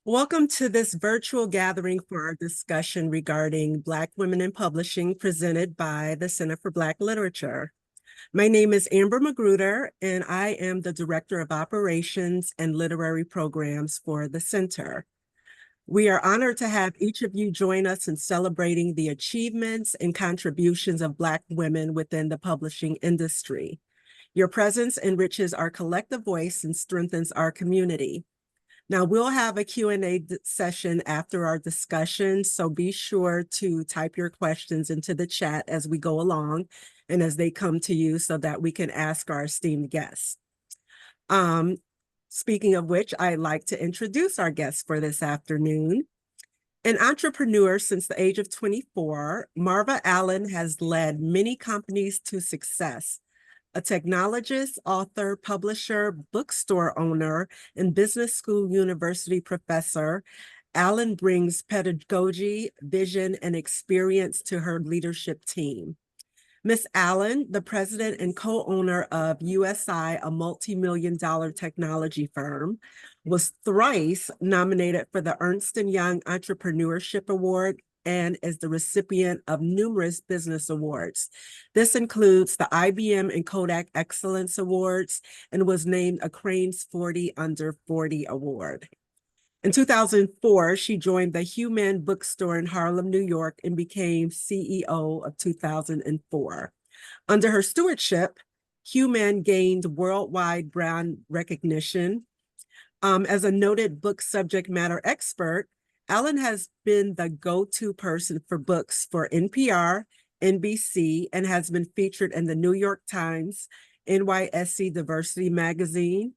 Welcome to this virtual gathering for our discussion regarding Black women in publishing presented by the Center for Black Literature. My name is Amber Magruder, and I am the Director of Operations and Literary Programs for the Center. We are honored to have each of you join us in celebrating the achievements and contributions of Black women within the publishing industry. Your presence enriches our collective voice and strengthens our community. Now, we'll have a Q&A session after our discussion, so be sure to type your questions into the chat as we go along and as they come to you so that we can ask our esteemed guests. Speaking of which, I'd like to introduce our guests for this afternoon. An entrepreneur since the age of 24, Marva Allen has led many companies to success. A technologist, author, publisher, bookstore owner, and business school university professor, Allen brings pedagogy, vision, and experience to her leadership team. Ms. Allen, the president and co-owner of USI, a multi-million-dollar technology firm, was thrice nominated for the Ernst & Young Entrepreneurship Award and is the recipient of numerous business awards. This includes the IBM and Kodak Excellence Awards and was named a Crain's 40 Under 40 Award. In 2004, she joined the Hue-Man Bookstore in Harlem, New York, and became CEO of 2004. Under her stewardship, Hue-Man gained worldwide brand recognition. As a noted book subject matter expert, Allen has been the go-to person for books for NPR, NBC, and has been featured in the New York Times, NYSC Diversity Magazine,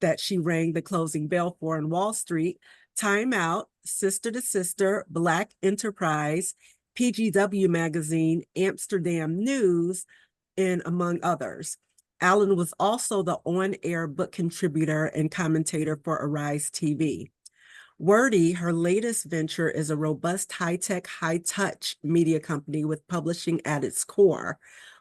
that she rang the closing bell for on Wall Street, Time Out, Sister to Sister, Black Enterprise, PGW Magazine, Amsterdam News, and among others. Allen was also the on-air book contributor and commentator for Arise TV. Wordee, her latest venture, is a robust high-tech, high-touch media company with publishing at its core.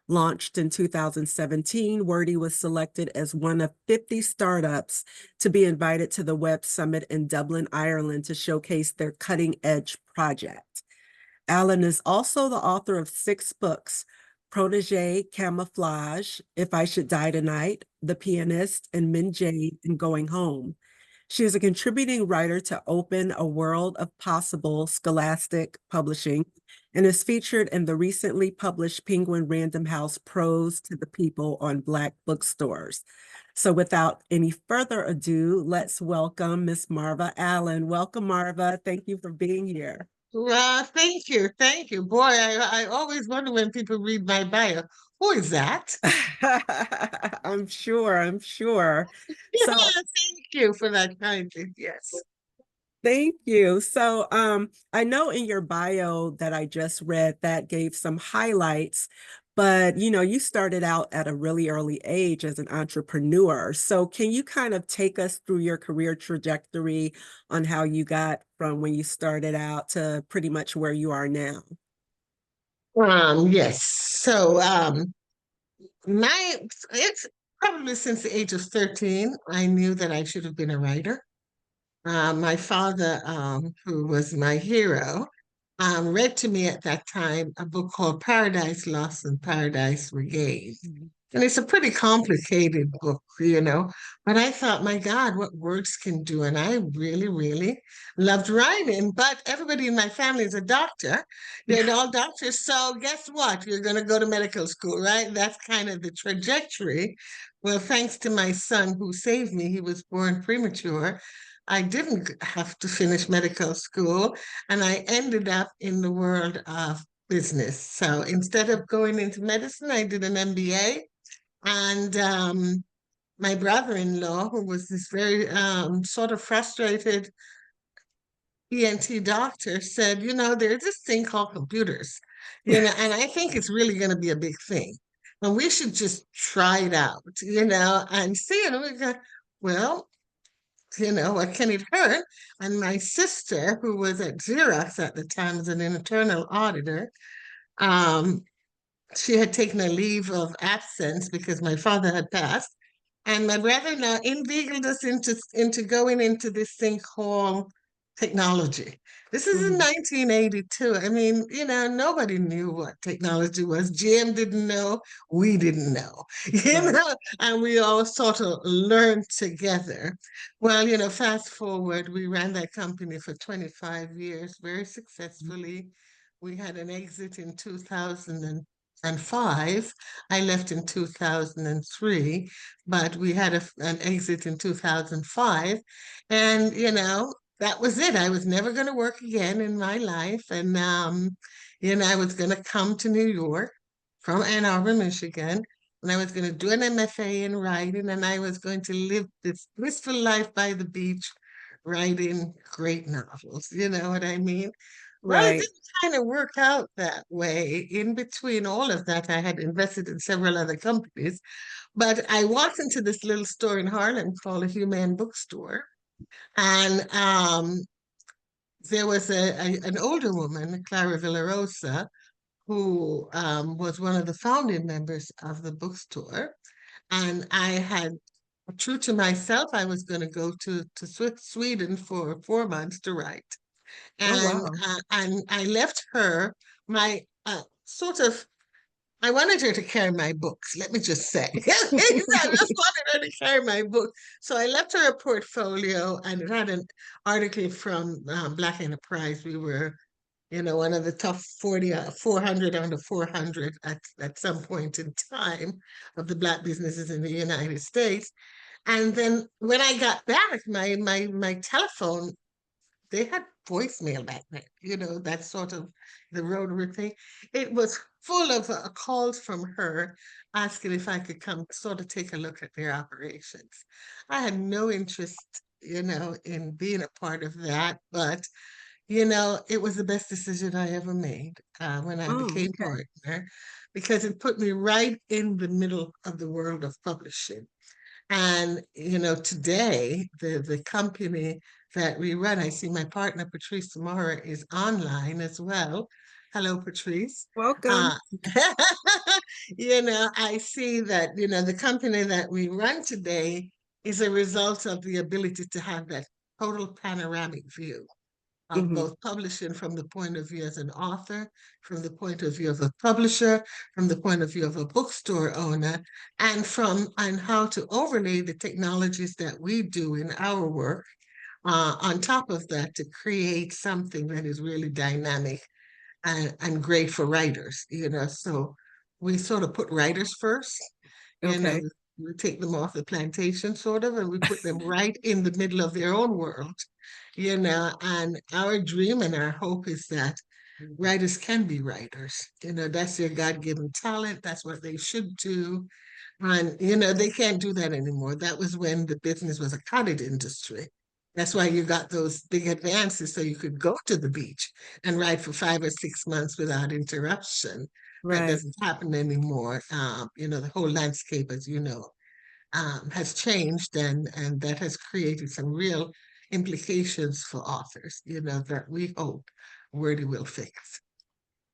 Launched in 2017, Wordee was selected as one of 50 startups to be invited to the Web Summit in Dublin, Ireland to showcase their cutting-edge project. Allen is also the author of 6 books: Protege, Camouflage, If I Should Die Tonight, The Pianist, and Min Jade, and Going Home. She is a contributing writer to Open, A World of Possible Scholastic Publishing, and is featured in the recently published Penguin Random House Prose to the People on Black bookstores. So without any further ado, let's welcome Miss Marva Allen. Welcome, Marva. Thank you for being here. Thank you. Thank you. Boy, I always wonder when people read my bio, who is that? I'm sure, I'm sure. Yeah, So thank you for that kindly. Yes. thank you. So I know in your bio that I just read that gave some highlights, but you started out at a really early age as an entrepreneur. So can you kind of take us through your career trajectory on how you got from when you started out to pretty much where you are now? Yes. My it's probably since the age of 13, I knew that I should have been a writer. My father, who was my hero, read to me at that time a book called Paradise Lost and Paradise Regained. And it's a pretty complicated book. But I thought, my God, what words can do. And I really, really loved writing. But everybody in my family is a doctor. They're all doctors. So guess what? You're going to go to medical school, right? That's kind of the trajectory. Well, thanks to my son who saved me, he was born premature. I didn't have to finish medical school, and I ended up in the world of business. So instead of going into medicine, I did an MBA. And my brother-in-law, who was this very sort of frustrated ENT doctor, said, there's this thing called computers, and I think it's really going to be a big thing. And we should just try it out, and see. And we go, well, what can it hurt? And my sister, who was at Xerox at the time as an internal auditor, um, she had taken a leave of absence because my father had passed. And my brother-in-law inveigled us into going into this thing called technology. This is in Mhm. 1982. I mean, nobody knew what technology was. GM didn't know, we didn't know, Right. and we all sort of learned together. Well, fast forward, we ran that company for 25 years very successfully. We had an exit in 2005. I left in 2003, but we had an exit in 2005. And, that was it. I was never going to work again in my life. And, I was going to come to New York from Ann Arbor, Michigan. And I was going to do an MFA in writing. And I was going to live this blissful life by the beach, writing great novels. You know what I mean? Well, it Right. didn't kind of work out that way. In between all of that, I had invested in several other companies. But I walked into this little store in Harlem called a Hue-Man Bookstore. And there was an older woman, Clara Villarosa, who was one of the founding members of the bookstore. And I had, true to myself, I was going to go to Sweden for 4 months to write. Oh, And wow. I left her my sort of I wanted her to carry my books, let me just say. I just wanted her to carry my book. So I left her a portfolio and it had an article from Black Enterprise. We were, one of the top 40, 400 under 400 at some point in time of the Black businesses in the United States. And then when I got back, my telephone, they had voicemail back then, that sort of the rotary thing. It was full of calls from her asking if I could come sort of take a look at their operations. I had no interest, in being a part of that, but it was the best decision I ever made when I Oh, became okay. partner because it put me right in the middle of the world of publishing. And today the company that we run, I see my partner Patrice tomorrow is online as well. Hello, Patrice. Uh, Welcome. I see that the company that we run today is a result of the ability to have that total panoramic view of Hmm. both publishing from the point of view as an author, from the point of view of a publisher, from the point of view of a bookstore owner, and how to overlay the technologies that we do in our work on top of that to create something that is really dynamic and great for writers, So we sort of put writers first, you know, Okay. we take them off the plantation sort of, and we put them right in the middle of their own world, and our dream and our hope is that writers can be writers. That's their God-given talent. That's what they should do. And, they can't do that anymore. That was when the business was a cottage industry. That's why you got those big advances so you could go to the beach and ride for 5 or 6 months without interruption. That Right. doesn't happen anymore. The whole landscape, as has changed and that has created some real implications for authors, that we hope Wordee will fix.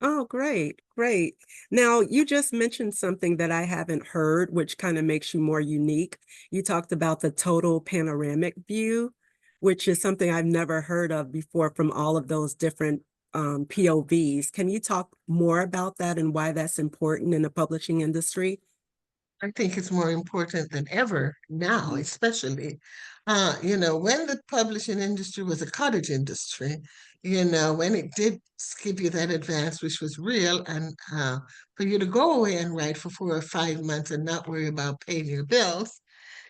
Oh, great. Great. Now, you just mentioned something that I haven't heard, which kind of makes you more unique. You talked about the total panoramic view, which is something I've never heard of before from all of those different POVs. Can you talk more about that and why that's important in the publishing industry? I think it's more important than ever now, especially, when the publishing industry was a cottage industry, when it did give you that advance, which was real, and for you to go away and write for 4 or 5 months and not worry about paying your bills,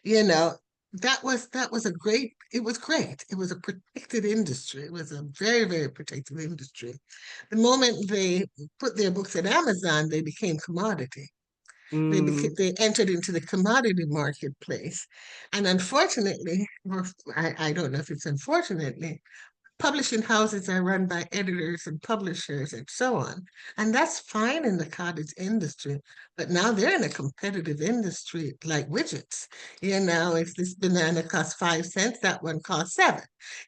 you know, that was a great, it was great. It was a protected industry. It was a very, very protected industry. The moment they put their books at Amazon, they became commodity. Mm, They entered into the commodity marketplace. And unfortunately, or I don't know if it's unfortunately, publishing houses are run by editors and publishers and so on. And that's fine in the cottage industry. But now they're in a competitive industry like widgets. If this banana costs 5 cents, that one costs seven.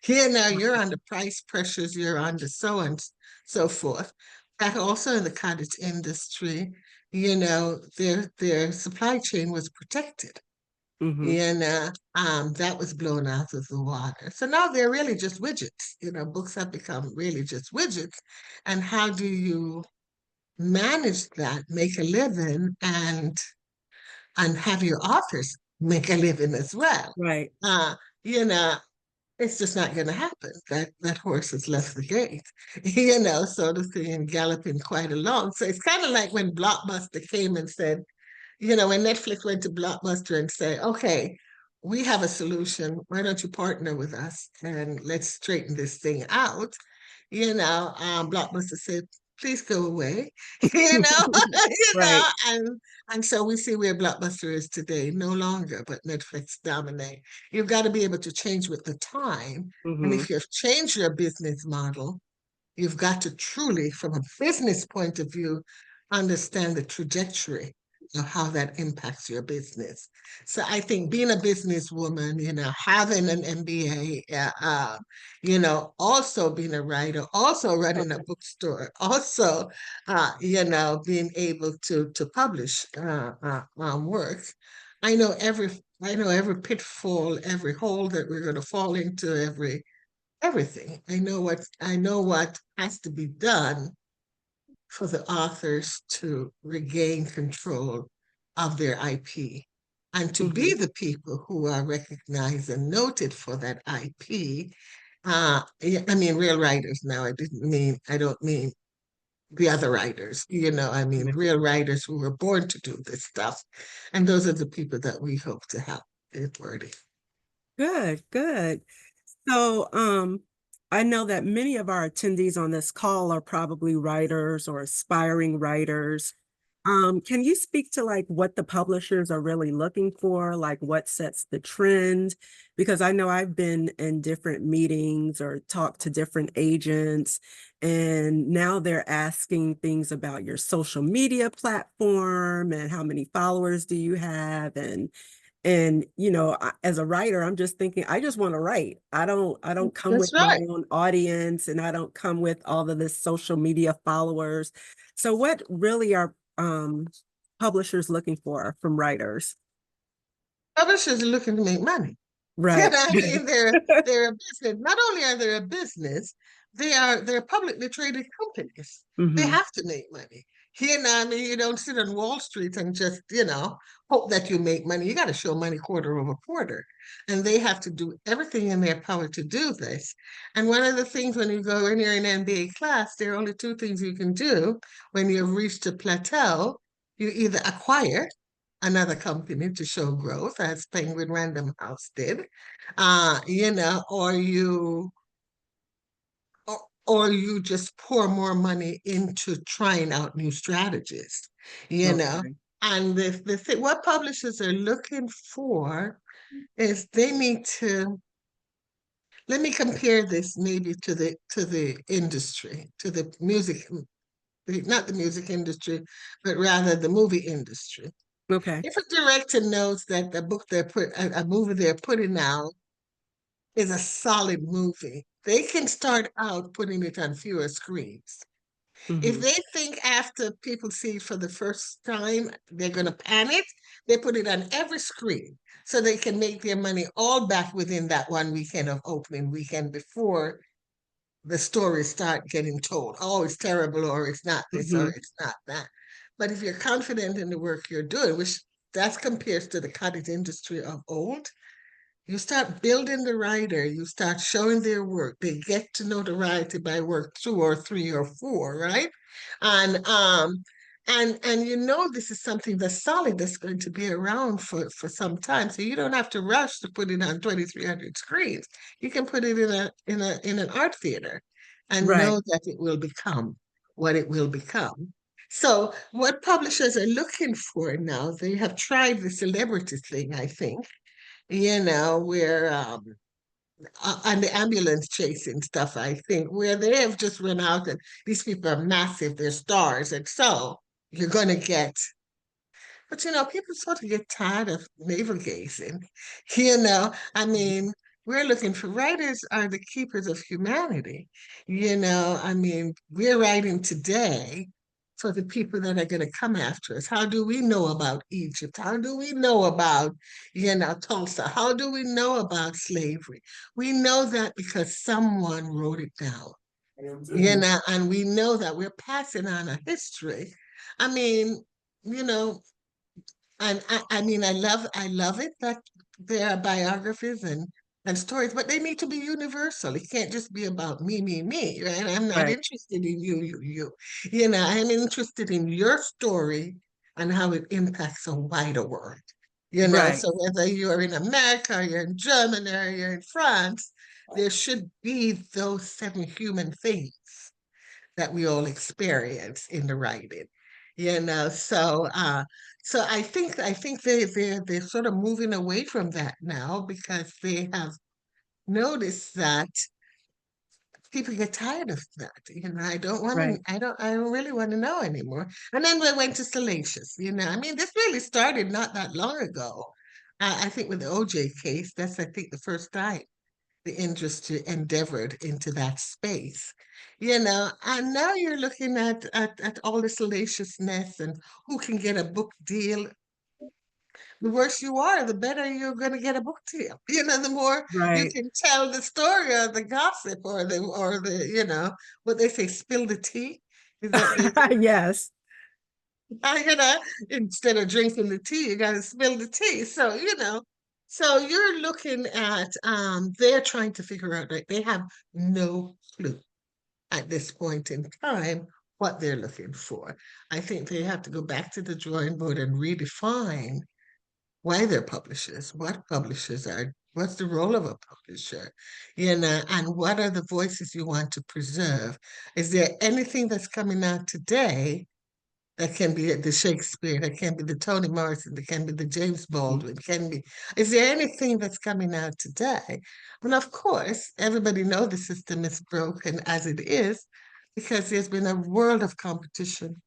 You're under price pressures, you're under so on and so forth. That also in the cottage industry, their supply chain was protected. Mm-hmm. That was blown out of the water. So now they're really just widgets. Books have become really just widgets. And how do you manage that, make a living, and have your authors make a living as well? Right. Uh, you know, it's just not going to happen. That horse has left the gate, sort of thing, and galloping quite along. So it's kind of like when Blockbuster came and said, when Netflix went to Blockbuster and say, okay, we have a solution. Why don't you partner with us and let's straighten this thing out? Blockbuster said, please go away. you know, Right. and so we see where Blockbuster is today, no longer, but Netflix dominate. You've got to be able to change with the time. And Mm-hmm. if you've changed your business model, you've got to truly, from a business point of view, understand the trajectory of how that impacts your business. So I think being a businesswoman, having an MBA, also being a writer, also running a bookstore, also, being able to publish work. I know every I know every pitfall, every hole that we're going to fall into, everything. I know what has to be done for the authors to regain control of their IP and to Mm-hmm. be the people who are recognized and noted for that IP. Yeah, I mean, real writers now. I don't mean the other writers, I mean, real writers who were born to do this stuff. And those are the people that we hope to help at Wordee. Good, good. So, I know that many of our attendees on this call are probably writers or aspiring writers. Can you speak to like what the publishers are really looking for, like what sets the trend? Because I know I've been in different meetings or talked to different agents, and now they're asking things about your social media platform and how many followers do you have, and as a writer, I'm just thinking, I just want to write. I don't come with That's my right. own audience, and I don't come with all of this social media followers. So what really are publishers looking for from writers? Publishers are looking to make money. Right. I mean, they're a business. Not only are they a business, they're publicly traded companies. They Hmm. have to make money. I mean, you don't sit on Wall Street and just, hope that you make money. You got to show money quarter over quarter. And they have to do everything in their power to do this. And one of the things when you're in MBA class, there are only two things you can do when you've reached a plateau. You either acquire another company to show growth, as Penguin Random House did, or you just pour more money into trying out new strategies, you know. Okay. And the thing, what publishers are looking for is they need to. Let me compare this maybe to the industry, to the music, not the music industry, but rather the movie industry. Okay. If a director knows that a movie they're putting out is a solid movie, they can start out putting it on fewer screens. If Hmm. they think after people see it for the first time, they're going to panic, they put it on every screen so they can make their money all back within that one weekend of opening weekend before the stories start getting told. Oh, it's terrible, or it's not this, or Hmm. it's not that. But if you're confident in the work you're doing, which that compares to the cottage industry of old, you start building the writer, you start showing their work. They get to know the writer by work two or three or four, right? And this is something that's solid that's going to be around for some time. So you don't have to rush to put it on 2,300 screens. You can put it in an art theater and Right. know that it will become what it will become. So what publishers are looking for now, they have tried the celebrity thing, I think, where and the ambulance chasing stuff, I think, where they have just run out and these people are massive, they're stars, and so you're gonna get, but people sort of get tired of navel gazing. I mean, we're looking for writers are the keepers of humanity. I mean, we're writing today for the people that are going to come after us? How do we know about Egypt? How do we know about, Tulsa? How do we know about slavery? We know that because someone wrote it down, Mhm. and we know that we're passing on a history. I mean, you know, and I mean, I love it that there are biographies and stories, but they need to be universal. It can't just be about me, right? I'm not Right, interested in you. I'm interested in your story and how it impacts a wider world. right, So whether you're in America, or you're in Germany, or you're in France, there should be those seven human things that we all experience in the writing. So I think they're sort of moving away from that now because they have noticed that people get tired of that. right. I don't really want to know anymore. And then we went to salacious. I mean, this really started not that long ago. I think with the OJ case, that's I think the first time the industry endeavored into that space. And now you're looking at all the salaciousness and who can get a book deal. The worse you are, the better you're going to get a book deal. The more you Right. can tell the story or the gossip what they say, spill the tea. Is that they Yes. you know, instead of drinking the tea, you got to spill the tea. So you're looking at they're trying to figure out, right? They have no clue at this point in time what they're looking for. I think they have to go back to the drawing board and redefine why they're publishers, what publishers are, what's the role of a publisher, and what are the voices you want to preserve. Is there anything that's coming out today that can be the Shakespeare, that can be the Toni Morrison, that can be the James Baldwin, can be. Is there anything that's coming out today? And of course, everybody knows the system is broken as it is because there's been a world of competition.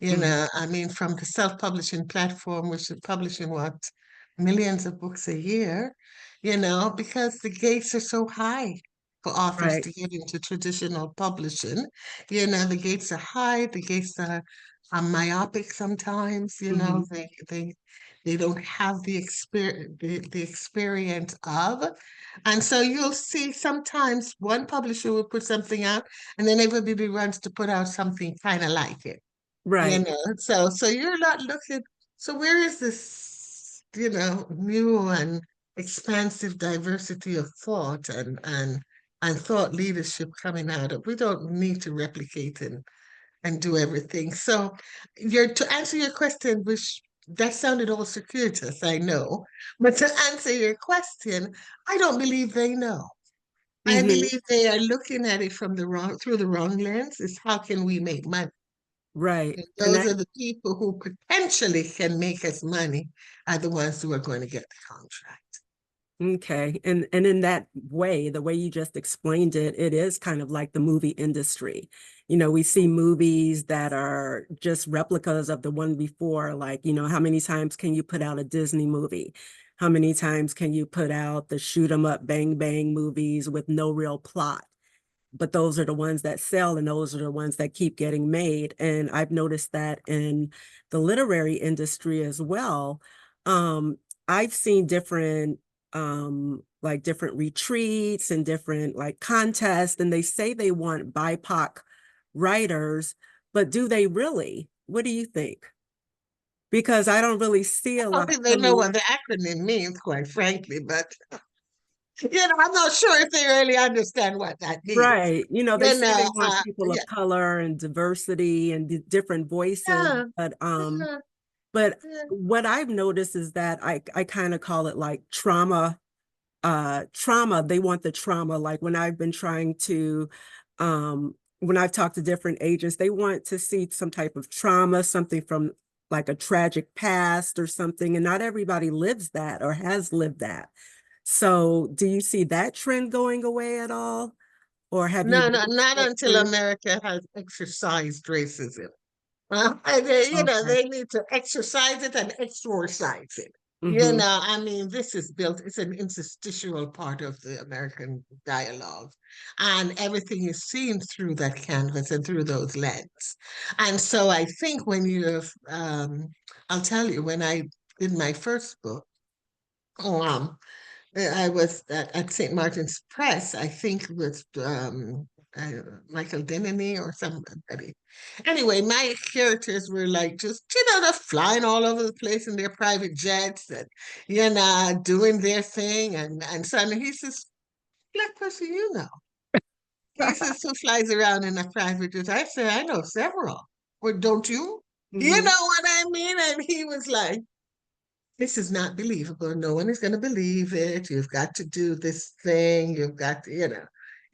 Mhm. I mean, from the self-publishing platform, which is publishing what, millions of books a year, because the gates are so high for authors Right. to get into traditional publishing. The gates are high, the gates are myopic sometimes, Mhm. they don't have the experience of. And so you'll see sometimes one publisher will put something out and then everybody runs to put out something kind of like it. Right. So you're not looking. So where is this, new and expansive diversity of thought and thought leadership coming out of? We don't need to replicate and do everything. So to answer your question, which that sounded all circuitous, I know, but to answer your question, I don't believe they know. I Mhm. believe they are looking at it through the wrong lens. Is how can we make money? Right. And And those that are the people who potentially can make us money are the ones who are going to get the contract. okay. And in that way, the way you just explained it, it is kind of like the movie industry. We see movies that are just replicas of the one before, like, how many times can you put out a Disney movie? How many times can you put out the shoot 'em up, bang bang movies with no real plot? But those are the ones that sell and those are the ones that keep getting made. And I've noticed that in the literary industry as well. Um, I've seen different like different retreats and different like contests, and they say they want BIPOC writers, but do they really? What do you think? Because I don't really see I a don't lot think they know coming. what the acronym means, quite frankly, but I'm not sure if they really understand what that means. Right. They say they want people Yeah, of color and diversity and different voices, yeah, but yeah, but yeah. what I've noticed is that I kind of call it like trauma. They want the trauma. Like when I've been trying to when I've talked to different agents, they want to see some type of trauma, something from like a tragic past or something. And not everybody lives that or has lived that. So do you see that trend going away at all? Or have you No, no, noticed not that until trend? America has exercised racism. Okay. They need to exercise it and exorcise it. Hmm. I mean, this is built, it's an interstitial part of the American dialogue, and everything is seen through that canvas and through those lens. And so I think I'll tell you, when I did my first book, um, I was at St. Martin's Press, I think with uh, Michael Denneny or somebody. Anyway, my characters were like just, they're flying all over the place in their private jets and, doing their thing. And so he says, Black person, He says, who flies around in a private jet? I said, I know several. Well, don't you? You know Hmm. what I mean? And he was like, this is not believable. No one is going to believe it. You've got to do this thing. You've got to,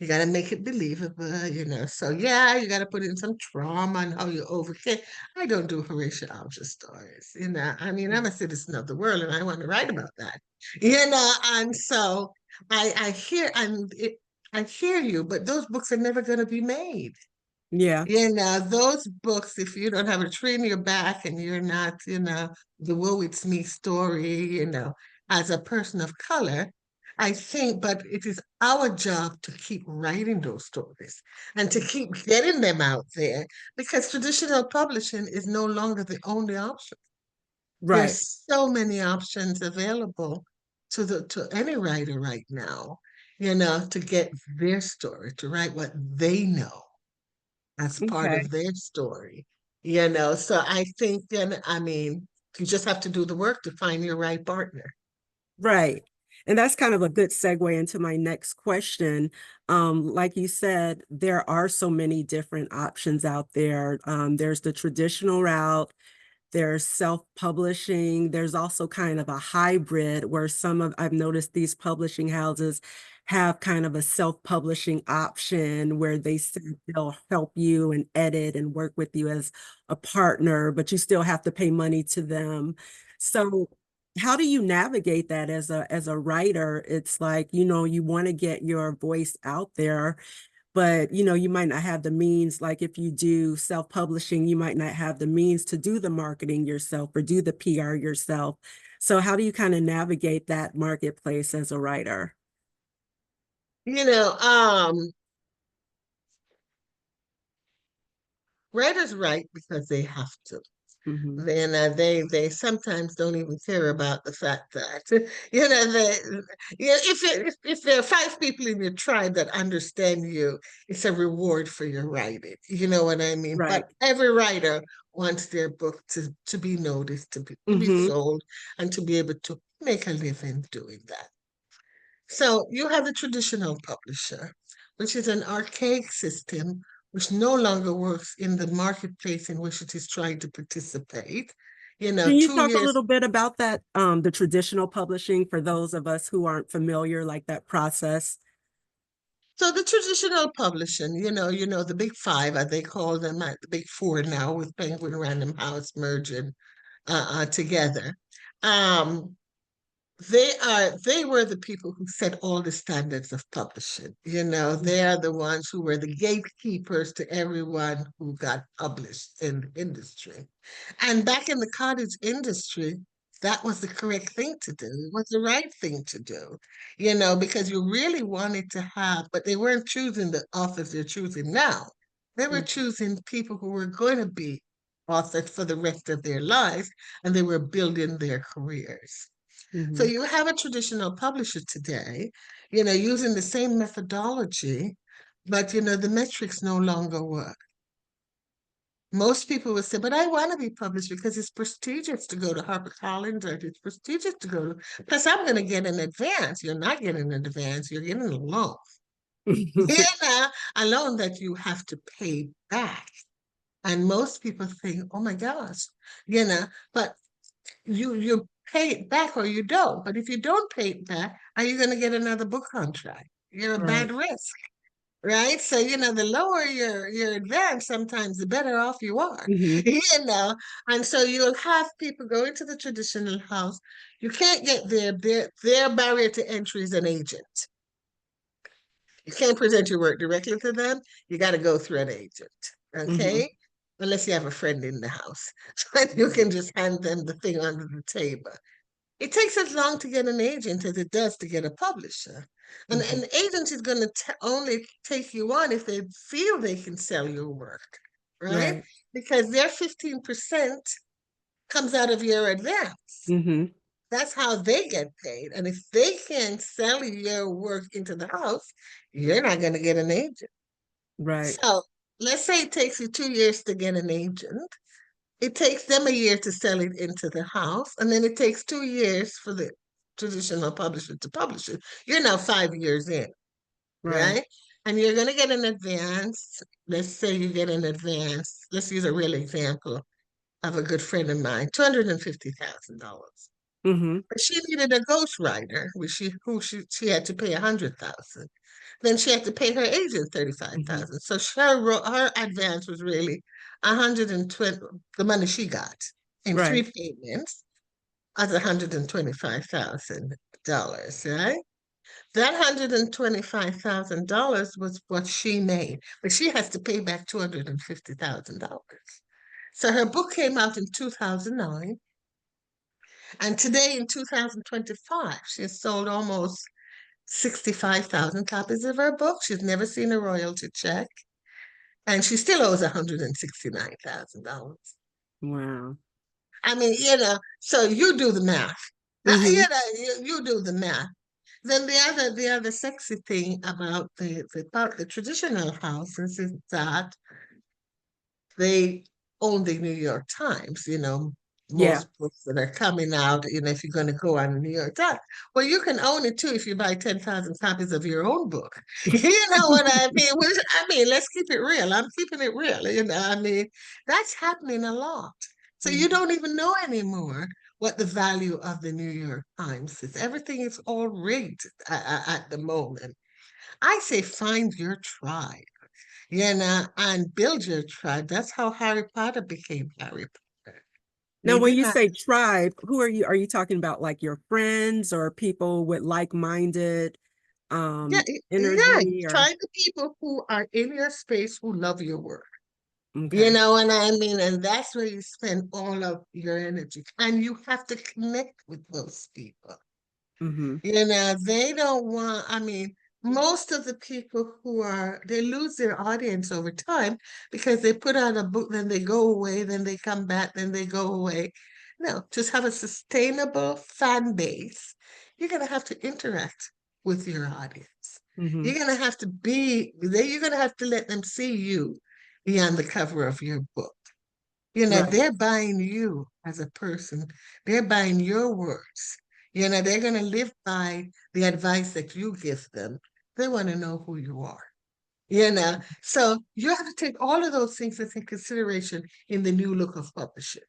you got to make it believable. So, yeah, you got to put in some trauma and how you overcame. I don't do Horatio Alger stories. I mean, I'm a citizen of the world and I want to write about that. And so I hear you, but those books are never going to be made. Yeah. Those books, if you don't have a tree in your back and you're not, the woe it's me story, as a person of color, I think, but it is our job to keep writing those stories and to keep getting them out there because traditional publishing is no longer the only option. Right. There's so many options available to any writer right now, to get their story, to write what they know as part Okay. of their story. So I think then, I mean, you just have to do the work to find your right partner. Right. And that's kind of a good segue into my next question. Like you said, there are so many different options out there. There's the traditional route, there's self-publishing. There's also kind of a hybrid where I've noticed these publishing houses have kind of a self-publishing option where they said they'll help you and edit and work with you as a partner, but you still have to pay money to them. So how do you navigate that as a writer? It's like, you want to get your voice out there, but you might not have the means. Like if you do self-publishing, you might not have the means to do the marketing yourself or do the PR yourself. So how do you kind of navigate that marketplace as a writer? You know, um, Writers write because they have to. Hmm. Then they sometimes don't even care about the fact that they if there are five people in your tribe that understand you, it's a reward for your writing. You know what I mean? But Right. every writer wants their book to be noticed, to be Hmm. sold, and to be able to make a living doing that. So you have the traditional publisher, which is an archaic system which no longer works in the marketplace in which it is trying to participate. Can you Two talk a years. little bit about that, the traditional publishing for those of us who aren't familiar, like that process? So the traditional publishing, the big five, as they call them, the big four now, with Penguin Random House merging together. Um, they were the people who set all the standards of publishing. They are the ones who were the gatekeepers to everyone who got published in the industry. And back in the cottage industry, that was the correct thing to do. It was the right thing to do, because you really wanted to have, but they weren't choosing the authors they're choosing now. They were choosing people who were going to be authors for the rest of their lives, and they were building their careers. So Mm-hmm. you have a traditional publisher today, using the same methodology, but the metrics no longer work. Most people would say, but I want to be published because it's prestigious to go to HarperCollins or it's prestigious to go to, plus I'm going to get an advance. You're not getting an advance, you're getting a loan. A loan that you have to pay back. And most people think, oh my gosh, but you pay it back or you don't. But if you don't pay it back, are you going to get another book contract? You're a bad Right. risk, right? So the lower your advance, sometimes the better off you are, Hmm. And so you'll have people go into the traditional house. You can't get their barrier to entry is an agent. You can't present your work directly to them. You got to go through an agent, Hmm. okay? Unless you have a friend in the house, so you can just hand them the thing under the table. It takes as long to get an agent as it does to get a publisher. And Mhm. an agent is going to only take you on if they feel they can sell your work, right? Right. Because their 15% comes out of your advance. Mhm. That's how they get paid. And if they can't sell your work into the house, you're not going to get an agent. Right. So let's say it takes you 2 years to get an agent. It takes them a year to sell it into the house, and then it takes 2 years for the traditional publisher to publish it. You're now 5 years in, Right. right? And you're going to get an advance. Let's say you get an advance. Let's use a real example of a good friend of mine, $250,000. Mhm. But she needed a ghostwriter, who she had to pay 100,000. Then she had to pay her agent Mhm. 35,000. So her advance was really 120, the money she got in three Right. payments as $125,000, right? That $125,000 was what she made, but she has to pay back $250,000. So her book came out in 2009, and today in 2025, she has sold almost 65,000 copies of her book. She's never seen a royalty check, and she still owes $169,000. Wow. I mean, so you do the math. Mhm. You do the math. Then the other sexy thing about the traditional houses is that they own the New York Times, Yeah. most books that are coming out, if you're going to go on the New York Times. Well, you can own it too if you buy 10,000 copies of your own book. You know what I mean? Let's keep it real. I'm keeping it real. That's happening a lot. So you Mhm. don't even know anymore what the value of the New York Times is. Everything is all rigged at the moment. I say find your tribe, and build your tribe. That's how Harry Potter became Harry Potter. Now, He when did you not, say tribe, who are you? Are you talking about like your friends or people with like-minded yeah, yeah, energy or find the people who are in your space who love your work. You okay. know what I mean? And that's where you spend all of your energy. And you have to connect with those people. Mm-hmm. They don't want, most of the people they lose their audience over time because they put out a book, then they go away, then they come back, then they go away. No, just have a sustainable fan base. You're going to have to interact with your audience. Mm-hmm. You're going to have to you're going to have to let them see you beyond the cover of your book. Right. They're buying you as a person. They're buying your words. They're going to live by the advice that you give them. They want to know who you are. So you have to take all of those things into consideration in the new look of publishing.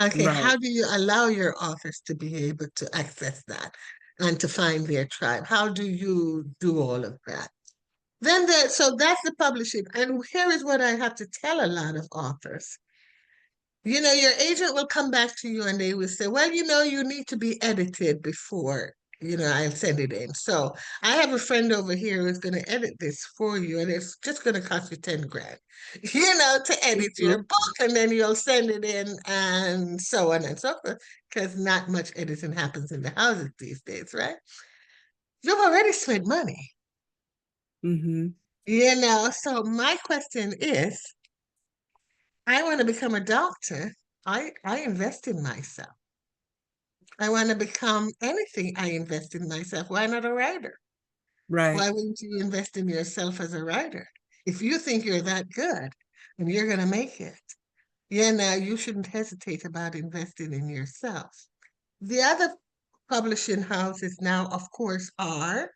Okay, Right. how do you allow your authors to be able to access that and to find their tribe? How do you do all of that? So that's the publishing. And here is what I have to tell a lot of authors. Your agent will come back to you and they will say, well, you need to be edited before, I'll send it in. So I have a friend over here who's going to edit this for you, and it's just going to cost you 10 grand, to edit your Mm-hmm. book, and then you'll send it in and so on and so forth, because not much editing happens in the houses these days, right? You've already spent money, Mm-hmm. So my question is, I want to become a doctor. I invest in myself. I want to become anything. I invest in myself. Why not a writer? Right. Why wouldn't you invest in yourself as a writer? If you think you're that good and you're going to make it, you shouldn't hesitate about investing in yourself. The other publishing houses now, of course, are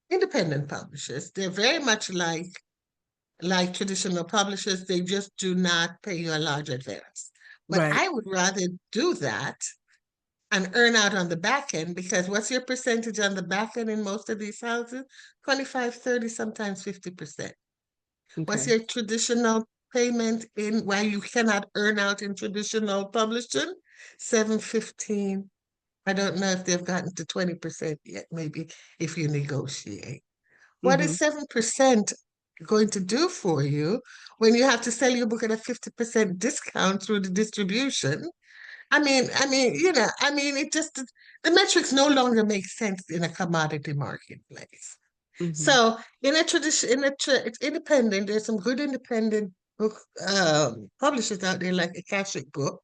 independent publishers. They're very much like traditional publishers. They just do not pay you a large advance. But Right. I would rather do that and earn out on the back end, because what's your percentage on the back end in most of these houses? 25, 30, sometimes 50%. What's Okay. your traditional payment in why you cannot earn out in traditional publishing? 7.15. I don't know if they've gotten to 20% yet, maybe if you negotiate. What Mm-hmm. is 7% going to do for you when you have to sell your book at a 50% discount through the distribution? it just the metrics no longer make sense in a commodity marketplace. Hmm. So in a tradition, it's independent. There's some good independent book publishers out there like Akashic Book,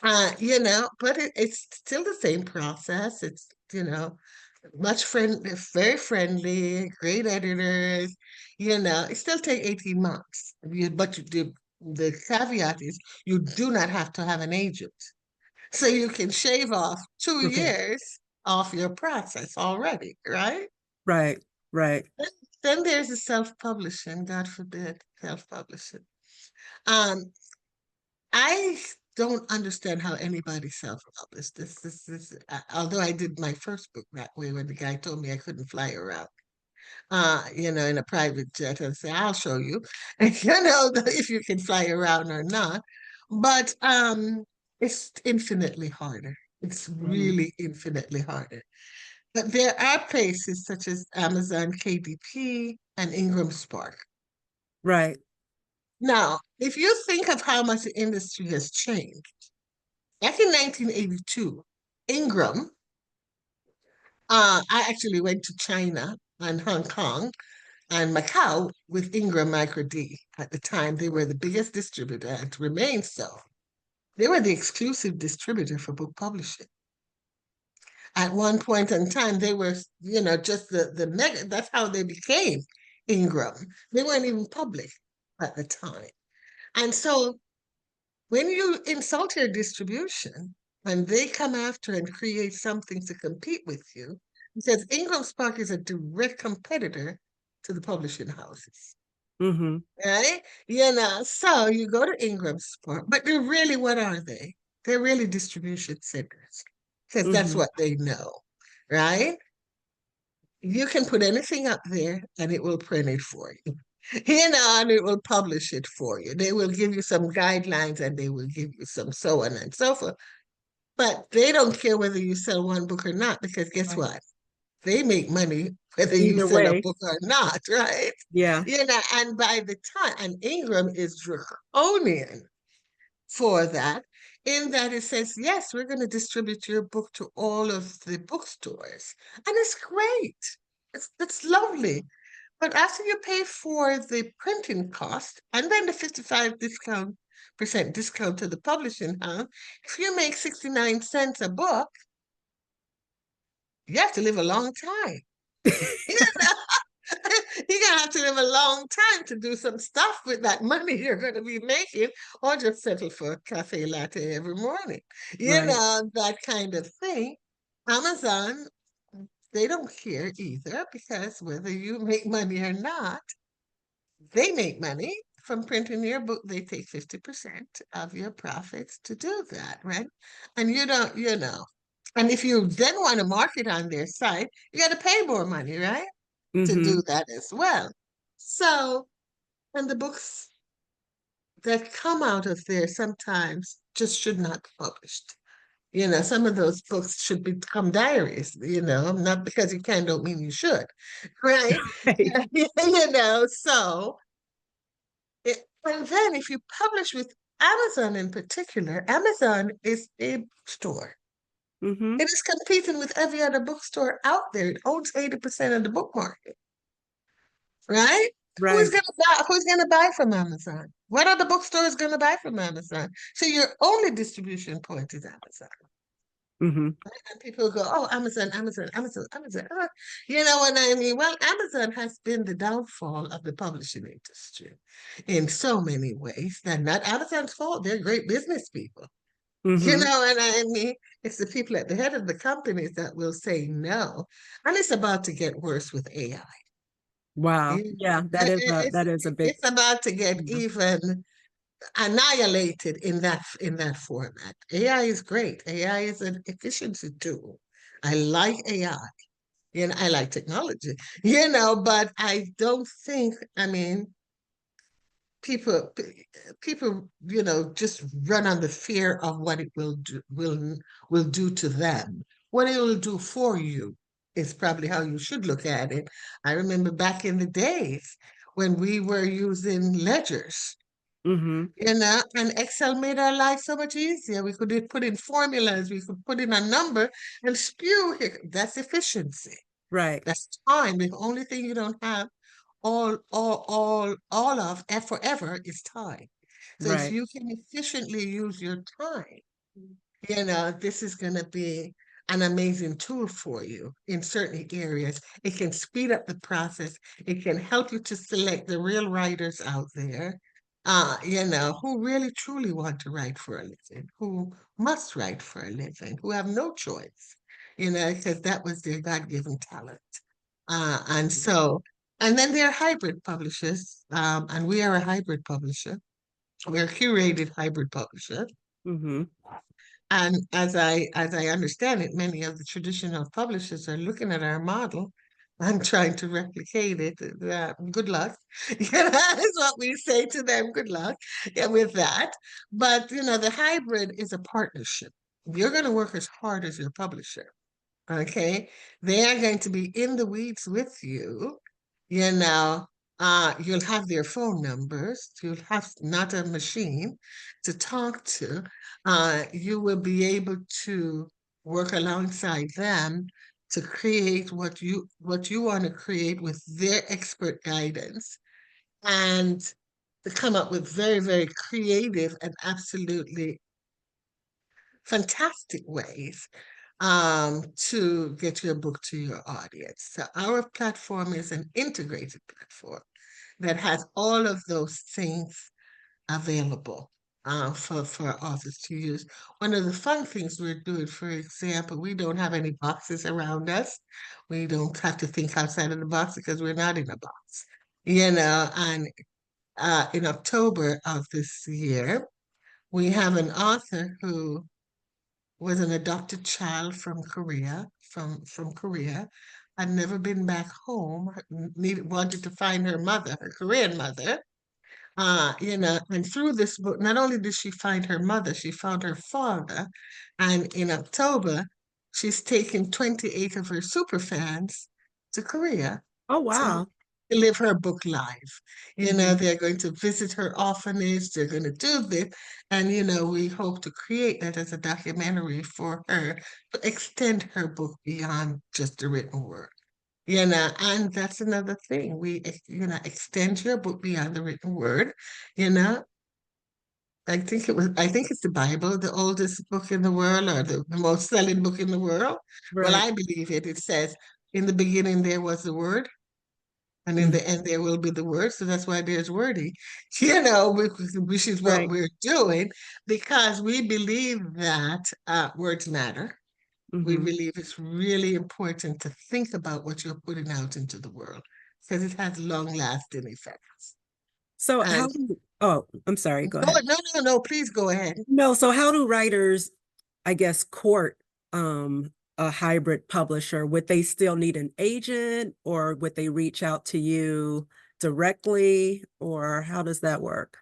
but it's still the same process. It's, much very friendly, great editors, it still take 18 months. The caveat is you do not have to have an agent. So you can shave off two Okay. years off your process already, right? Right. Right. Then there's the self-publishing, God forbid, self-publishing. Um, I don't understand how anybody self-published. Although I did my first book that way when the guy told me I couldn't fly around, in a private jet and say, I'll show you, if you can fly around or not. But it's infinitely harder. It's Mhm. really infinitely harder. But there are places such as Amazon KDP and Ingram Spark. Right. Now, if you think of how much the industry has changed, back in 1982, Ingram, I actually went to China and Hong Kong and Macau with Ingram Micro D. At the time, they were the biggest distributor and remain so. They were the exclusive distributor for book publishing. At one point in time, they were, just the mega, that's how they became Ingram. They weren't even public at the time. And so when you insult your distribution and they come after and create something to compete with you, because Ingram Spark is a direct competitor to the publishing houses. Hmm. Right? So you go to Ingram Spark, but they're really, what are they? They're really distribution centers because that's Hmm. what they know, right? You can put anything up there and it will print it for you. And it will publish it for you. They will give you some guidelines and they will give you some so on and so forth. But they don't care whether you sell one book or not, because guess Right. what? They make money whether you Either sell a way. book or not, right? Yeah. And by the time, and Ingram is draconian for that, in that it says, yes, we're going to distribute your book to all of the bookstores. And it's great. It's lovely. But after you pay for the printing cost and then the 55% discount to the publishing house, if you make 69 cents a book, you have to live a long time. You know, you're gonna have to live a long time to do some stuff with that money you're gonna be making, or just settle for a cafe latte every morning. Right. That kind of thing. Amazon, they don't care either, because whether you make money or not, they make money from printing your book. They take 50% of your profits to do that, right? And you don't, and if you then want to market on their site, you got to pay more money, right? To Hmm. do that as well. So, and the books that come out of there sometimes just should not be published. Some of those books should become diaries, not because you can don't mean you should, right? Right. So and then if you publish with Amazon in particular, Amazon is a bookstore. Hmm. It is competing with every other bookstore out there. It owns 80% of the book market, right? Right. Who's gonna buy from Amazon? What other bookstore is gonna buy from Amazon? So your only distribution point is Amazon. Hmm. And people go, oh, Amazon, Amazon, Amazon, Amazon. You know what I mean? Well, Amazon has been the downfall of the publishing industry in so many ways. And not Amazon's fault. They're great business people. You Hmm. know what I mean? It's the people at the head of the companies that will say no. And it's about to get worse with AI. Wow. It- Yeah, that is a big. It's about to get Yeah. even annihilated in that format. AI is great. AI is an efficiency tool. I like AI. I like technology, but I don't think, people people, just run on the fear of what it will do to them. What it will do for you is probably how you should look at it. I remember back in the days when we were using ledgers. Mm-hmm. And Excel made our life so much easier. We could put in formulas, we could put in a number and spew here. That's efficiency. Right. That's time. The only thing you don't have all of forever is time. So if Right. you can efficiently use your time, this is going to be an amazing tool for you in certain areas. It can speed up the process. It can help you to select the real writers out there, who really truly want to write for a living, who must write for a living, who have no choice, because that was their God-given talent. And so, and then there are hybrid publishers, and we are a hybrid publisher. We're a curated hybrid publisher. Mm-hmm. And as I understand it, many of the traditional publishers are looking at our model and trying to replicate it. Good luck. That is what we say to them. Good luck, with that. But the hybrid is a partnership. You're going to work as hard as your publisher. Okay. They are going to be in the weeds with you. You know, you'll have their phone numbers. You'll have not a machine to talk to. You will be able to work alongside them to create what you want to create with their expert guidance and to come up with very, very creative and absolutely fantastic ways to get your book to your audience. So our platform is an integrated platform that has all of those things available for authors to use. One of the fun things we're doing, for example, we don't have any boxes around us. We don't have to think outside of the box because we're not in a box. And in October of this year, we have an author who was an adopted child from Korea, from Korea, had never been back home, wanted to find her mother, her Korean mother. And through this book, not only did she find her mother, she found her father. And in October, she's taken 28 of her super fans to Korea Oh, to wow. live her book live. Mm-hmm. They're going to visit her orphanage, they're going to do this. And, we hope to create that as a documentary for her to extend her book beyond just the written word. And that's another thing. Extend your book beyond the written word. You know, I think it's the Bible, the oldest book in the world or the most selling book in the world. Well, Right. I believe it. It says, in the beginning there was the word, and in Mm. the end there will be the word. So that's why there's Wordee, which is what Right. we're doing because we believe that words matter. We Mm-hmm. believe it's really important to think about what you're putting out into the world because it has long-lasting effects. So And how do, oh, I'm sorry, go no, ahead. no, no, no, please go ahead. No, so how do writers, I guess, court a hybrid publisher? Would they still need an agent or would they reach out to you directly or how does that work?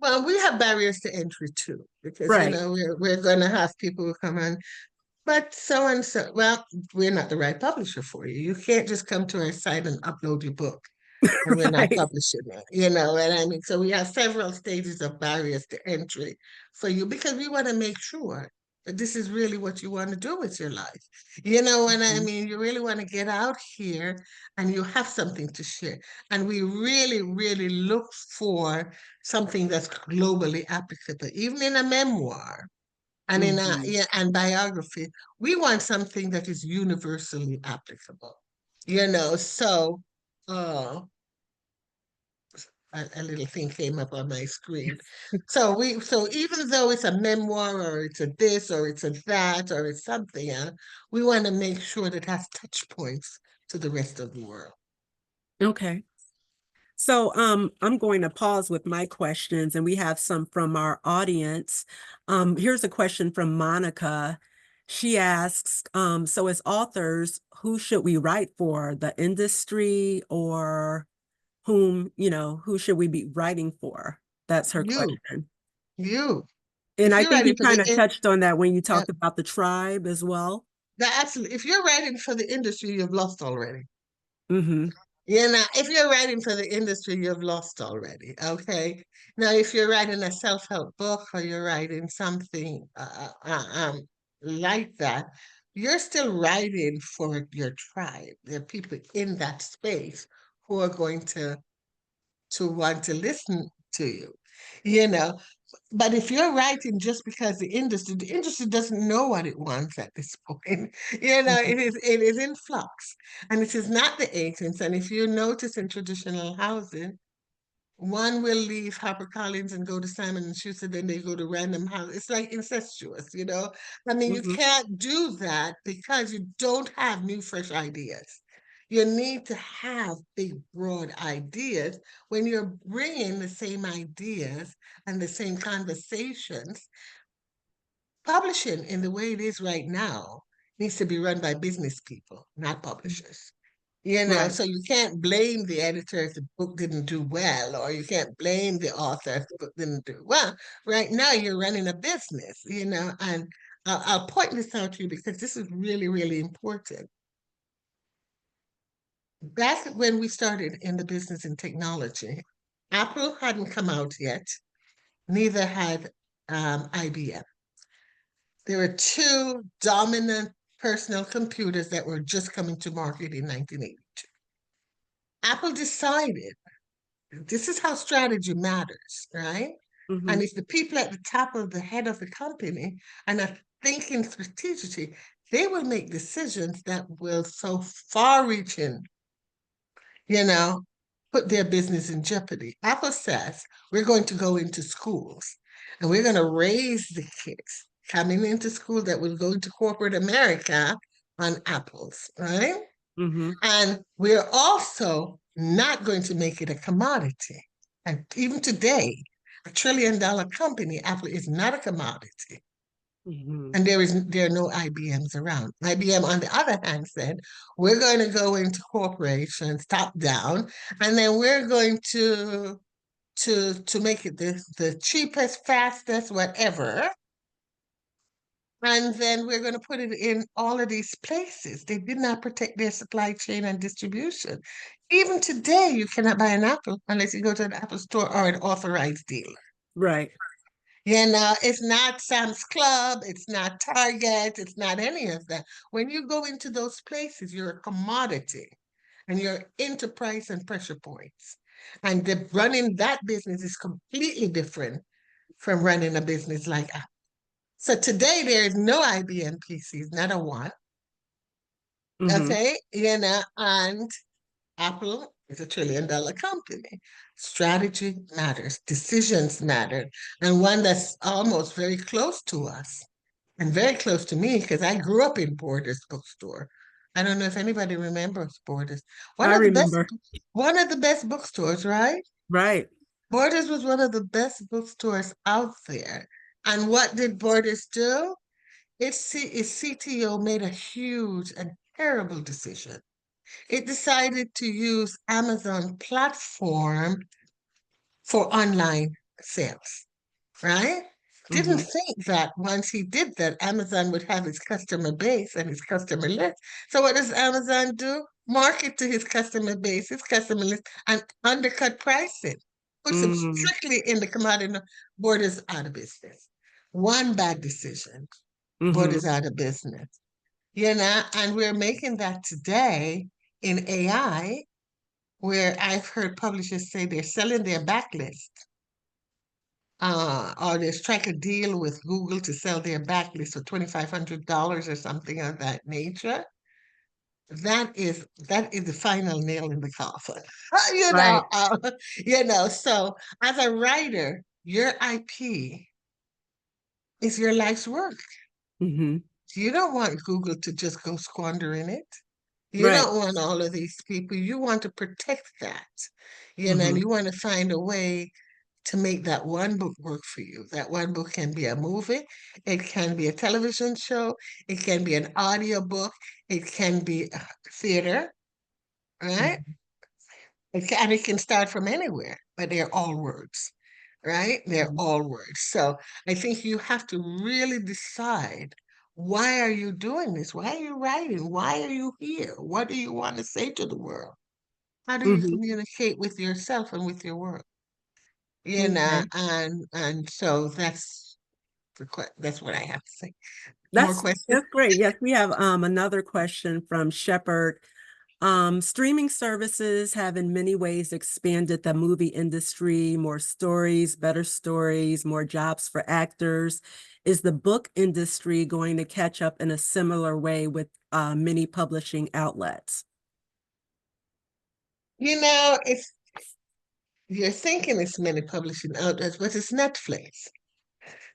Well, we have barriers to entry too, because Right. we're going to have people who come in. But so and so, well, we're not the right publisher for you. You can't just come to our site and upload your book, and we're not Right. publishing it. You know what I mean? So we have several stages of barriers to entry for you because we want to make sure that this is really what you want to do with your life. You know what I Mhm. mean? You really want to get out here and you have something to share. And we really, really look for something that's globally applicable, even in a memoir. And in a Mhm. yeah, and biography, we want something that is universally applicable. So uh a little thing came up on my screen. So even though it's a memoir or it's a this or it's a that or it's something else, we want to make sure that it has touch points to the rest of the world. Okay. So I'm going to pause with my questions and we have some from our audience. Here's a question from Monica. She asks, so as authors, who should we write for? The industry or who should we be writing for? That's her You, question. you. And If I you're think writing you for the kind of in- touched on that when you uh, talked about the tribe as well. absolutely, if you're writing for the industry, you've lost already. Mm-hmm. If you're writing for the industry, you've lost already. Okay. Now, if you're writing a self-help book or you're writing something like that, you're still writing for your tribe. There are people in that space who are going to want to listen to you. You know, but if you're writing just because the industry doesn't know what it wants at this point. Mhm. It is in flux, and it is not the agents. And if you notice in traditional housing, one will leave HarperCollins and go to Simon and Schuster, then they go to Random House. It's like incestuous. I mean, you Mhm. can't do that because you don't have new, fresh ideas. You need to have big, broad ideas when you're bringing the same ideas and the same conversations. Publishing in the way it is right now needs to be run by business people, not publishers. Right. So you can't blame the editor if the book didn't do well, or you can't blame the author if the book didn't do well. Right now, you're running a business, and I'll point this out to you because this is really, really important. Back when we started in the business and technology, Apple hadn't come out yet, neither had IBM. There were two dominant personal computers that were just coming to market in 1982. Apple decided this is how strategy matters, right? And Mhm. if the people at the top of the head of the company are not thinking strategically, they will make decisions that will so far reaching, you know, put their business in jeopardy. Apple says we're going to go into schools and we're going to raise the kids coming into school that will go into corporate America on apples, right? Mhm. And we're also not going to make it a commodity. And even today, $1 trillion company, Apple is not a commodity. Mhm. And there are no IBMs around. IBM, on the other hand, said, we're going to go into corporations top down, and then we're going to make it the cheapest, fastest, whatever. And then we're going to put it in all of these places. They did not protect their supply chain and distribution. Even today, you cannot buy an apple unless you go to an Apple store or an authorized dealer. Right. It's not Sam's Club, it's not Target, it's not any of that. When you go into those places, you're a commodity and you're into price and pressure points. And running that business is completely different from running a business like Apple. So today there is no IBM PCs, not a one. Mhm. Okay, and Apple is $1 trillion company. Strategy matters, decisions matter, and one that's almost very close to us and very close to me because I grew up in Borders bookstore. I don't know if anybody remembers Borders. One I of the best, remember. one of the best bookstores, right? Right. Borders was one of the best bookstores out there. And what did Borders do? Its CTO made a huge and terrible decision. It decided to use Amazon platform for online sales, right? Didn't Mhm. think that once he did that, Amazon would have his customer base and his customer list. So what does Amazon do? Market to his customer base, his customer list, and undercut pricing. Puts him Mhm. strictly in the commodity. Borders out of business. One bad decision. Mhm. Borders out of business. And we're making that today in AI, where I've heard publishers say they're selling their backlist, or they strike a deal with Google to sell their backlist for $2,500 or something of that nature. That is the final nail in the coffin. you know, Right. uh, So as a writer, your IP is your life's work. Mhm. You don't want Google to just go squandering it. You Right. don't want all of these people. You want to protect that, and Mhm. you want to find a way to make that one book work for you. That one book can be a movie, it can be a television show, it can be an audio book, it can be a theater, right? Mhm. And it can start from anywhere, but they're all words, right? They're Mhm. all words. So I think you have to really decide, why are you doing this? Why are you writing? Why are you here? What do you want to say to the world? How do you Hmm. communicate with yourself and with your world? Okay. And so that's what I have to say. More That's questions? that's great. Yes, we have another question from Shepard. Streaming services have in many ways expanded the movie industry, more stories, more jobs for actors. Is the book industry going to catch up in a similar way with many publishing outlets? It's you're thinking it's many publishing outlets, but it's Netflix,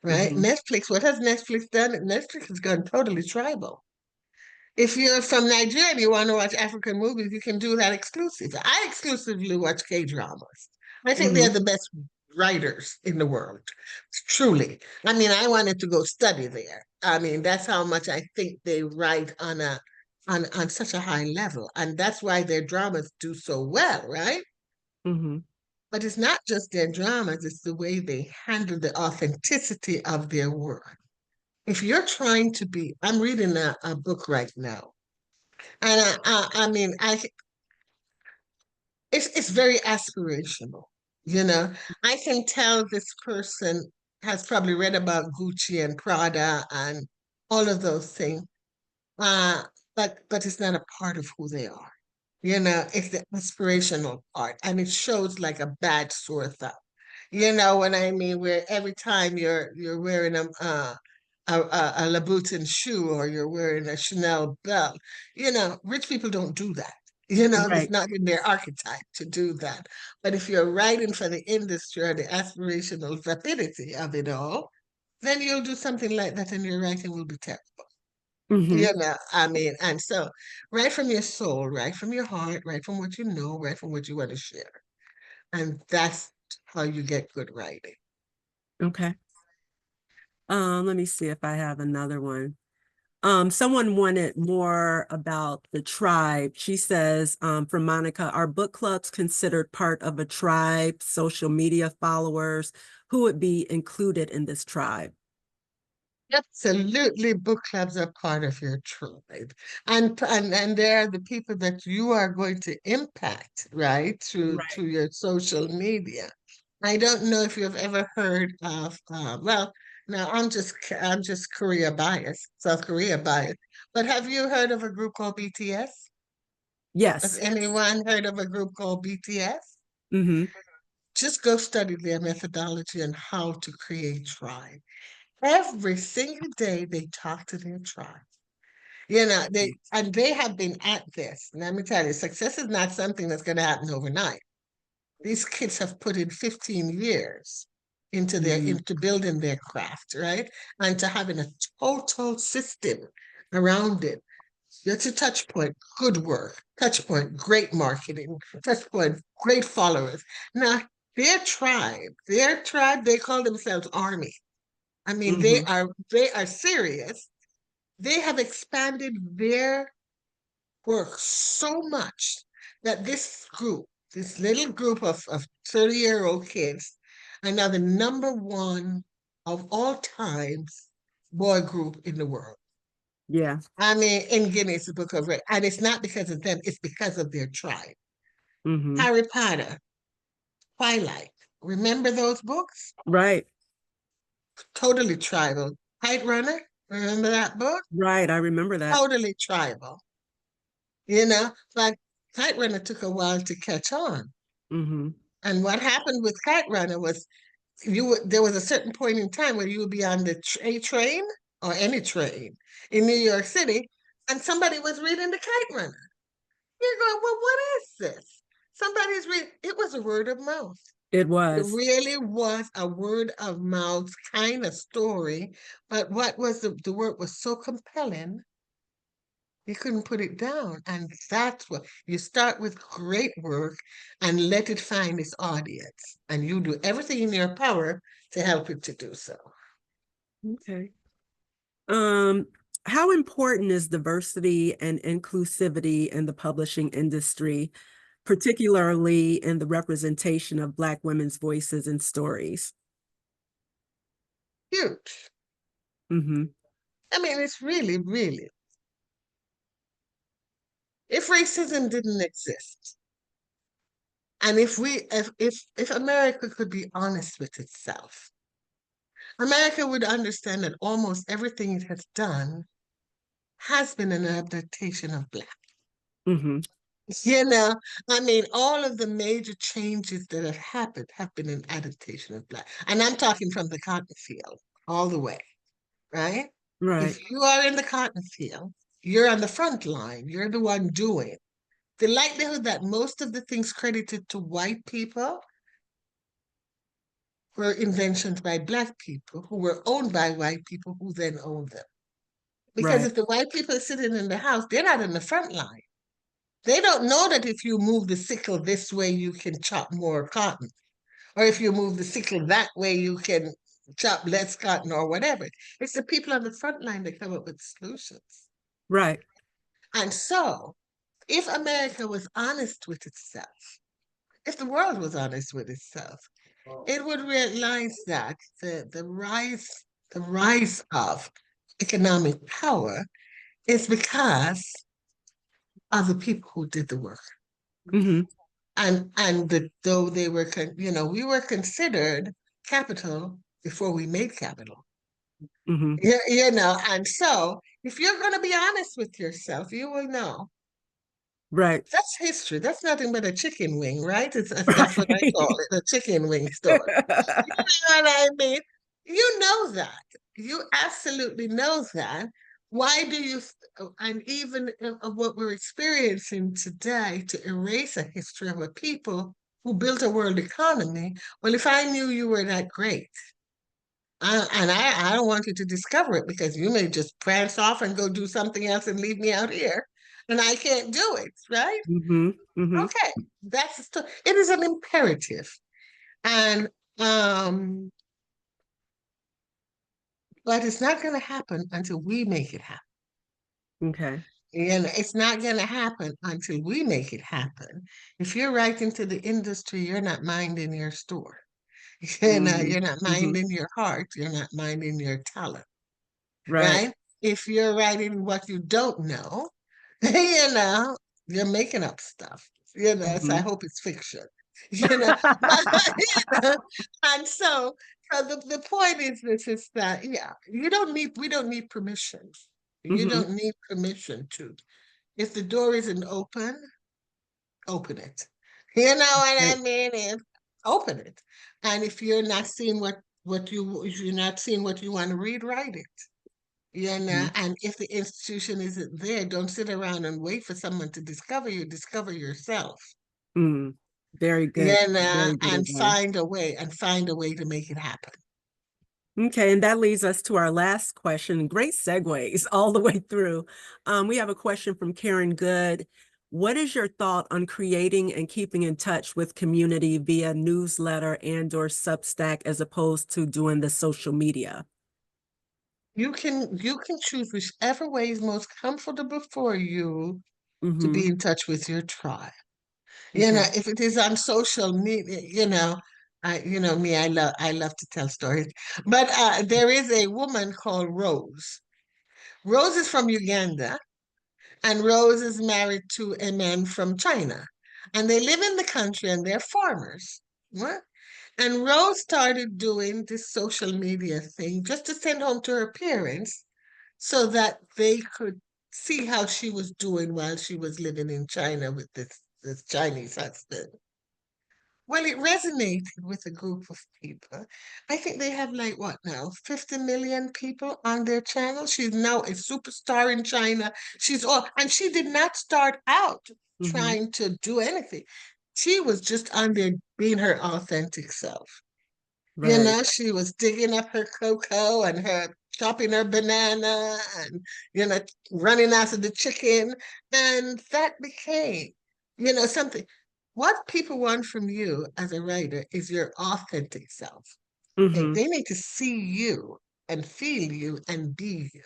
right? Hmm. Netflix, what has Netflix done? Netflix has gone totally tribal. If you're from Nigeria and you want to watch African movies, you can do that exclusively. I exclusively watch K-dramas. I think they're Hmm. the best writers in the world, truly. I mean, I wanted to go study there. I mean, that's how much I think they write on such a high level, and that's why their dramas do so well, right? Hmm. But it's not just their dramas; it's the way they handle the authenticity of their work. If you're trying to be, I'm reading a book right now. And I mean, it's very aspirational. You know, I can tell this person has probably read about Gucci and Prada and all of those things, uh, but it's not a part of who they are. It's the aspirational part, and it shows like a bad sore thumb. You know what I mean? Where every time you're wearing a Louboutin shoe or you're wearing a Chanel belt, rich people don't do that. It's Right. not in their archetype to do that. But if you're writing for the industry or the aspirational vapidity of it all, then you'll do something like that, and your writing will be terrible. Hmm. I mean, and so write from your soul, write from your heart, write from what you know, write from what you want to share. And that's how you get good writing. Okay. Let me see if I have another one. Someone wanted more about the tribe. She says, from Monica, are book clubs considered part of a tribe, social media followers? Who would be included in this tribe? Absolutely, book clubs are part of your tribe. And they're the people that you are going to impact, right? Right. Through your social media. I don't know if you've ever heard of well, now I'm just Korea biased, South Korea biased. But have you heard of a group called BTS? Has Yes. anyone heard of a group called BTS? Hmm. Just go study their methodology and how to create tribe. Every single day they talk to their tribe. They have been at this. Let me tell you, success is not something that's going to happen overnight. These kids have put in 15 years Hmm. into building their craft, right? And to having a total system around it. That's a touch point, good work. Touch point, great marketing. Touch point, great followers. Now, their tribe, they call themselves army. I mean, they Hmm. are they are serious. They have expanded their work so much that this little group of 30-year-old kids, are now the number one of all times boy group in the world. Yeah. I mean, in Guinness Book of Records. And it's not because of them, it's because of their tribe. Hmm. Harry Potter, Twilight. Remember those books? Right. Totally tribal. Kite Runner, remember that book? Right. I remember that. Totally tribal. But Kite Runner took a while to catch on. Hmm. And what happened with Kite Runner was there was a certain point in time where you would be on the A train or any train in New York City, and somebody was reading the Kite Runner. You're going, well, what is this? Somebody's reading. It was a word of mouth. It It was. really was a word of mouth kind of story. But what was the word was so compelling, you couldn't put it down. And that's what you start with great work and let it find its audience. And you do everything in your power to help it to do so. Okay. Um, how important is diversity and inclusivity in the publishing industry, particularly in the representation of Black women's voices and stories? Huge. Hmm. I mean, it's really, really. If racism didn't exist, And if America could be honest with itself, America would understand that almost everything it has done has been an adaptation of Black. Mm-hmm. You know, I mean, all of the major changes that have happened have been an adaptation of Black. And I'm talking from the cotton field all the way, right? Right. If you are in the cotton field, you're on the front line, you're the one doing. The likelihood that most of the things credited to white people were inventions by Black people who were owned by white people who then owned them. Because Right. if the white people are sitting in the house, they're not in the front line. They don't know that if you move the sickle this way, you can chop more cotton. Or if you move the sickle that way, you can chop less cotton or whatever. It's the people on the front line that come up with solutions. Right. And so, if America was honest with itself, if the world was honest with itself, it would realize that the rise of economic power is because of the people who did the work. Mm-hmm. Though they were, we were considered capital before we made capital. Mm-hmm. And so if you're going to be honest with yourself, you will know Right. that's history. That's nothing but a chicken wing, right? That's what I Right. call it, a chicken wing story. You know what I mean? You know that. You absolutely know that. Why do you, and even of what we're experiencing today, to erase a history of a people who built a world economy? Well, if I knew you were that great, I don't want you to discover it because you may just prance off and go do something else and leave me out here, and I can't do it, right? Mm-hmm. Mm-hmm. Okay, it is an imperative, and um, but it's not going to happen until we make it happen. Okay. And it's not going to happen until we make it happen. If you're right into the industry, you're not minding your store. Mm-hmm. You're not Mm-hmm. minding your heart. You're not minding your talent, Right. right? If you're writing what you don't know, you know, you're making up stuff. So I Mm-hmm. hope it's fiction. You know, you know? And so the point is this is that yeah, we don't need permission. You Mm-hmm. don't need permission to. If the door isn't open, open it. You know what I Right. mean? Open it. And if you're not seeing if you're not seeing what you want to read, write it. Mm-hmm. And if the institution isn't there, don't sit around and wait for someone to discover you. Discover yourself. Mm. Very good. Very good advice. And find a way to make it happen. Okay, and that leads us to our last question. Great segues all the way through. We have a question from Karen Good. What is your thought on creating and keeping in touch with community via newsletter and or Substack as opposed to doing the social media? You can choose whichever way is most comfortable for you to Mm-hmm. be in touch with your tribe. Okay. If it is on social media, me, I love to tell stories. But there is a woman called Rose. Rose is from Uganda, and Rose is married to a man from China. And they live in the country and they're farmers. What? And Rose started doing this social media thing just to send home to her parents so that they could see how she was doing while she was living in China with this Chinese husband. Well, it resonated with a group of people. I think they have like what now, 50 million people on their channel. She's now a superstar in China. And she did not start out Mm-hmm. trying to do anything. She was just on there being her authentic self. Right. She was digging up her cocoa and her chopping her banana and, running after the chicken. And that became, something. What people want from you as a writer is your authentic self. Okay? Mm-hmm. They need to see you and feel you and be you.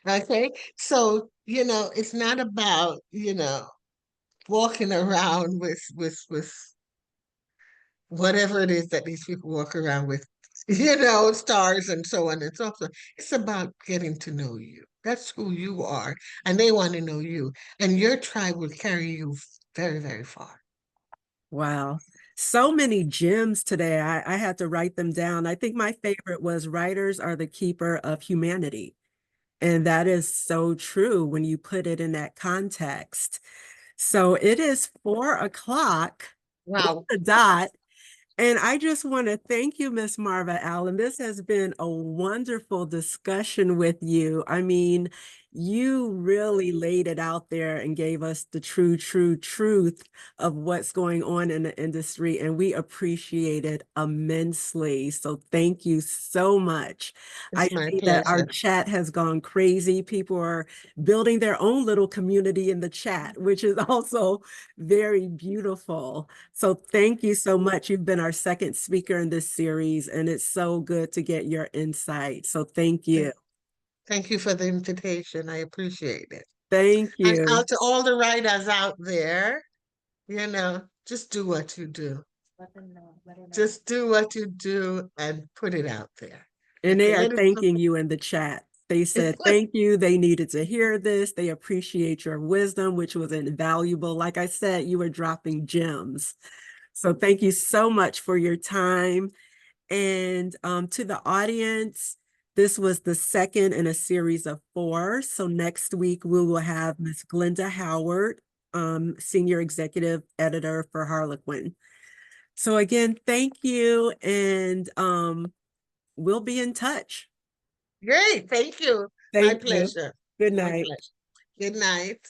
Okay. So, it's not about, walking around with whatever it is that these people walk around with, stars and so on and so forth. It's about getting to know you. That's who you are, and they want to know you. And your tribe will carry you very, very far. Wow. So many gems today. I had to write them down. I think my favorite was writers are the keeper of humanity. And that is so true when you put it in that context. So it is 4 o'clock on Wow. the dot. And I just want to thank you, Miss Marva Allen. This has been a wonderful discussion with you. I mean, you really laid it out there and gave us the true truth of what's going on in the industry, and we appreciate it immensely. So thank you so much. I It's my see that our pleasure. chat has gone crazy. People are building their own little community in the chat, which is also very beautiful. So thank you so much. You've been our second speaker in this series, and it's so good to get your insight. So thank you. Thank you for the invitation. I appreciate it. Thank And you. out to all the writers out there, just do what you do. Just do what you do and put it out there. And they Okay, are let it thanking you in the chat. They said, thank you. They needed to hear this. They appreciate your wisdom, which was invaluable. Like I said, you were dropping gems. So thank you so much for your time. And to the audience, this was the second in a series of 4. So next week we will have Miss Glenda Howard, Senior Executive Editor for Harlequin. So again, thank you, and we'll be in touch. Great. Thank you. My Thank you. pleasure. Good My night. pleasure. Good night.